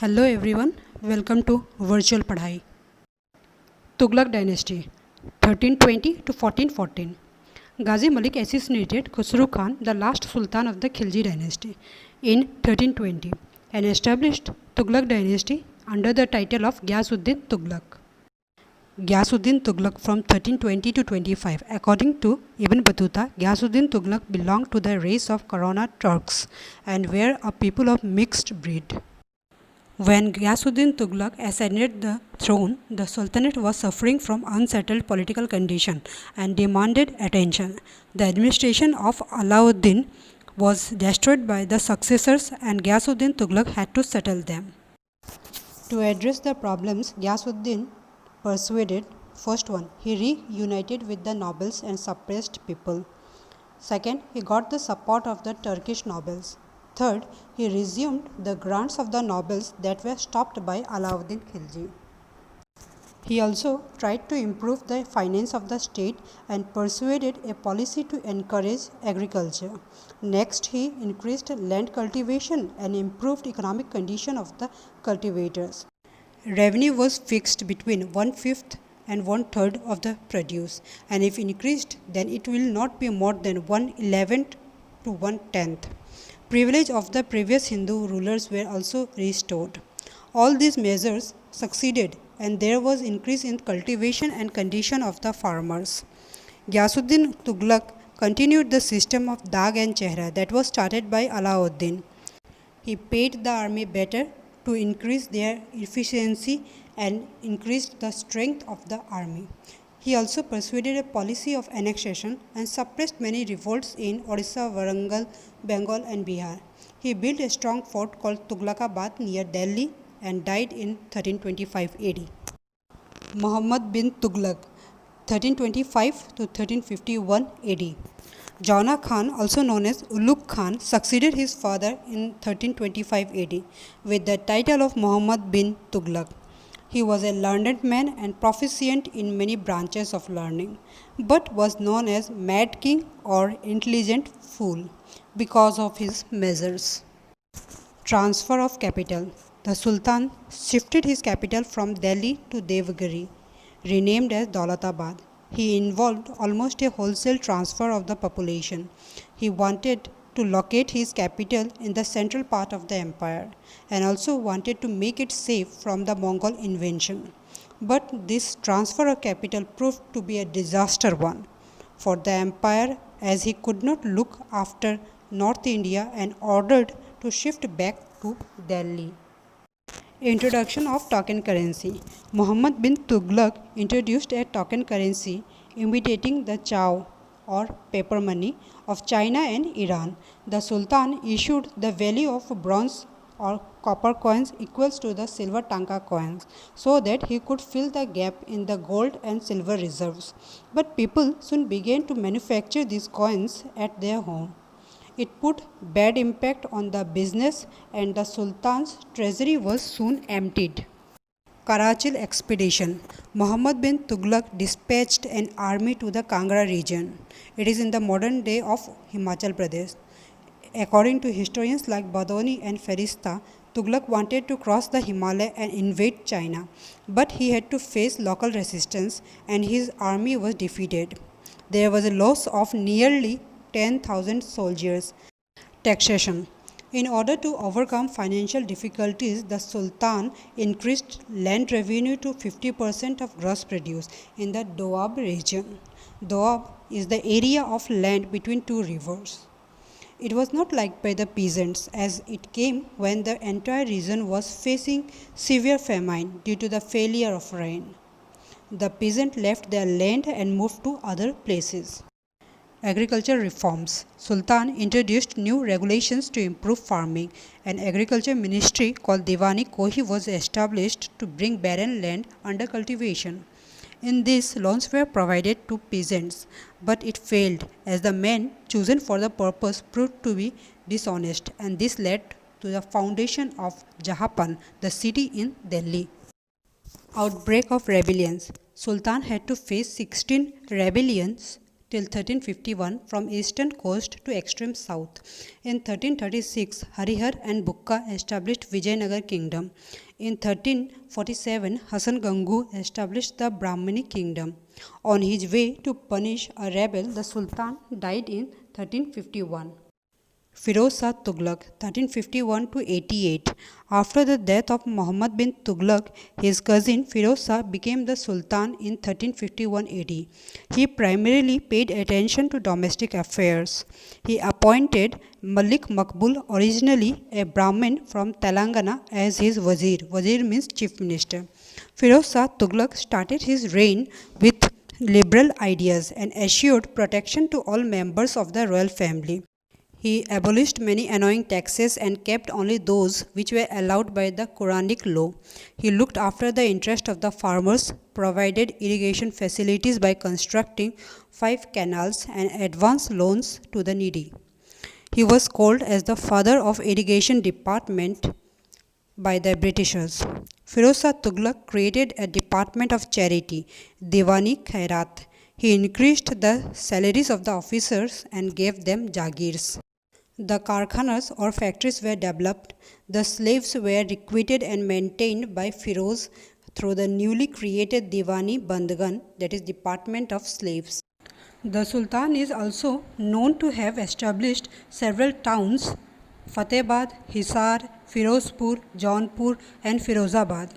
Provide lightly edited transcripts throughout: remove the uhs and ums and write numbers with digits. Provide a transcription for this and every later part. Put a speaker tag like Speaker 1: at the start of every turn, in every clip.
Speaker 1: Hello everyone, welcome to Virtual Padhai. Tughlaq Dynasty 1320 to 1414. Ghazi Malik assassinated Khusru Khan, the last Sultan of the Khilji dynasty, in 1320 and established Tughlaq Dynasty under the title of Ghiyasuddin Tughlaq. Ghiyasuddin Tughlaq from 1320 to 25. According to Ibn Battuta, Ghiyasuddin Tughlaq belonged to the race of Korana Turks and were a people of mixed breed. When Ghiyasuddin Tughlaq ascended the throne, the Sultanate was suffering from unsettled political condition and demanded attention. The administration of Alauddin was destroyed by the successors and Ghiyasuddin Tughlaq had to settle them. To address the problems, Ghiyasuddin persuaded: first one, he reunited with the nobles and suppressed people. Second, he got the support of the Turkish nobles. Third, he resumed the grants of the nobles that were stopped by Alauddin Khilji. He also tried to improve the finance of the state and persuaded a policy to encourage agriculture. Next, he increased land cultivation and improved economic condition of the cultivators. Revenue was fixed between 1/5 and 1/3 of the produce, and if increased, then it will not be more than 1/11 to 1/10. Privilege of the previous Hindu rulers were also restored. All these measures succeeded and there was increase in cultivation and condition of the farmers. Ghiyasuddin Tughlaq continued the system of Dag and Chehra that was started by Alauddin. He paid the army better to increase their efficiency and increased the strength of the army. He also persuaded a policy of annexation and suppressed many revolts in Orissa, Warangal, Bengal and Bihar. He built a strong fort called Tughlaqabad near Delhi and died in 1325 AD. Muhammad bin Tughlaq 1325 to 1351 AD. Jauna Khan, also known as Ulugh Khan, succeeded his father in 1325 AD with the title of Muhammad bin Tughlaq. He was a learned man and proficient in many branches of learning, but was known as Mad King or Intelligent Fool because of his measures. Transfer of capital. The Sultan shifted his capital from Delhi to Devagiri, renamed as Daulatabad. He involved almost a wholesale transfer of the population. He wanted to locate his capital in the central part of the empire and also wanted to make it safe from the Mongol invasion. But this transfer of capital proved to be a disaster one for the empire, as he could not look after North India and ordered to shift back to Delhi. Introduction of token currency. Muhammad bin Tughlaq introduced a token currency imitating the chow or paper money of China and Iran. The Sultan issued the value of bronze or copper coins equals to the silver tanka coins so that he could fill the gap in the gold and silver reserves. But people soon began to manufacture these coins at their home. It put bad impact on the business and the Sultan's treasury was soon emptied. Karachil expedition. Muhammad bin Tughlaq dispatched an army to the Kangra region. It is in the modern day of Himachal Pradesh. According to historians like Badoni and Ferista, Tughlaq wanted to cross the Himalaya and invade China, but he had to face local resistance and his army was defeated. There was a loss of nearly 10,000 soldiers. Taxation. In order to overcome financial difficulties, the Sultan increased land revenue to 50% of gross produce in the Doab region. Doab is the area of land between two rivers. It was not liked by the peasants as it came when the entire region was facing severe famine due to the failure of rain. The peasants left their land and moved to other places. Agriculture reforms. Sultan introduced new regulations to improve farming. An agriculture ministry called Diwani Kohi was established to bring barren land under cultivation. In this, loans were provided to peasants, but it failed as the men chosen for the purpose proved to be dishonest, and this led to the foundation of Jahapan, the city in Delhi. Outbreak of rebellions. Sultan had to face 16 rebellions till 1351 from eastern coast to extreme south. In 1336, Harihar and Bukka established Vijayanagar kingdom. In 1347, Hasan Gangu established the Brahmani kingdom. On his way to punish a rebel, the Sultan died in 1351. Firoz Shah Tughlaq 1351 to 88. After the death of Muhammad bin Tughlaq, his cousin Firoz Shah became the Sultan in 1351 AD. He primarily paid attention to domestic affairs. He appointed Malik Makbul, originally a Brahmin from Telangana, as his wazir. Wazir means chief minister. Firoz Shah Tughlaq started his reign with liberal ideas and assured protection to all members of the royal family. He abolished many annoying taxes and kept only those which were allowed by the Quranic law. He looked after the interest of the farmers, provided irrigation facilities by constructing 5 canals and advanced loans to the needy. He was called as the father of irrigation department by the Britishers. Firoz Shah Tughlaq created a department of charity, Diwani Khairat. He increased the salaries of the officers and gave them jagirs. The karkhanas or factories were developed. The slaves were recruited and maintained by Firoz through the newly created Diwani Bandgan, that is Department of Slaves. The Sultan is also known to have established several towns: Fatehbad, Hisar, Firozpur, Jaunpur and Firozabad.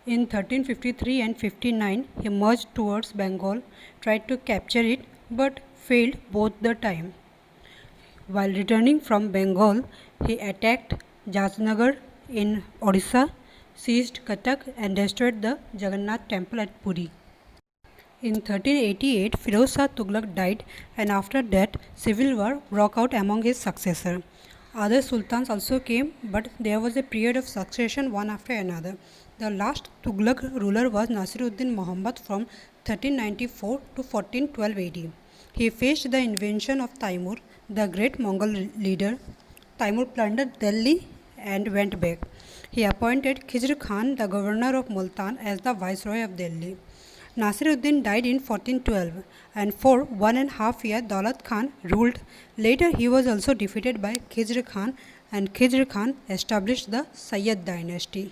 Speaker 1: In 1353 and 59, he marched towards Bengal, tried to capture it but failed both the time. While returning from Bengal, he attacked Jajnagar in Odisha, seized Cuttack and destroyed the Jagannath temple at Puri. In 1388, Firoz Shah Tughlaq died, and after that civil war broke out among his successors. Other sultans also came, but there was a period of succession one after another. The last Tughlaq ruler was Nasiruddin Muhammad from 1394 to 1412 AD. He faced the invasion of Taimur, the great Mongol leader. Taimur plundered Delhi and went back. He appointed Khizr Khan, the governor of Multan, as the viceroy of Delhi. Nasiruddin died in 1412, and for 1.5 years Daulat Khan ruled. Later he was also defeated by Khizr Khan, and Khizr Khan established the Sayyid dynasty.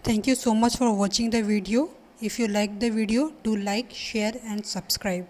Speaker 1: Thank you so much for watching the video. If you liked the video, do like, share and subscribe.